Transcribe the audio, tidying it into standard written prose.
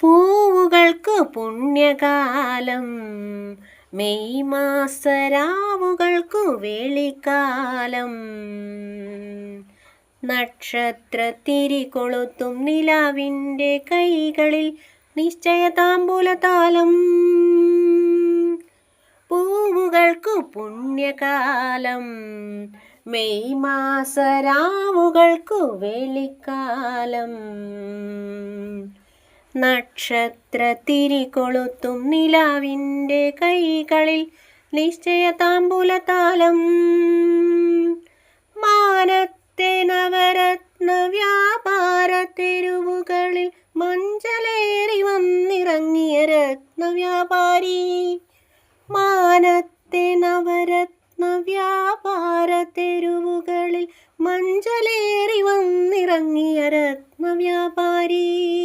പൂവുകൾക്ക് പുണ്യകാലം, May മാസരാവുകൾക്കു വേളിക്കാലം. നക്ഷത്രത്തിരി കൊളുത്തും നിലാവിൻ്റെ കൈകളിൽ നിശ്ചയതാമ്പൂലതാലം. പൂവുകൾക്കു പുണ്യകാലം, May മാസരാവുകൾക്കു വേളിക്കാലം. നക്ഷത്രത്തിരി കൊളുത്തും നിലാവിൻ്റെ കൈകളിൽ നിശ്ചയതാമ്പൂലതാലം. മാനത്തെ നവരത്ന വ്യാപാര തെരുവുകളിൽ മഞ്ചലേറി വന്നിറങ്ങിയ രത്നവ്യാപാരി. മാനത്തെ നവരത്ന വ്യാപാര തെരുവുകളിൽ മഞ്ചലേറി വന്നിറങ്ങിയ രത്നവ്യാപാരി.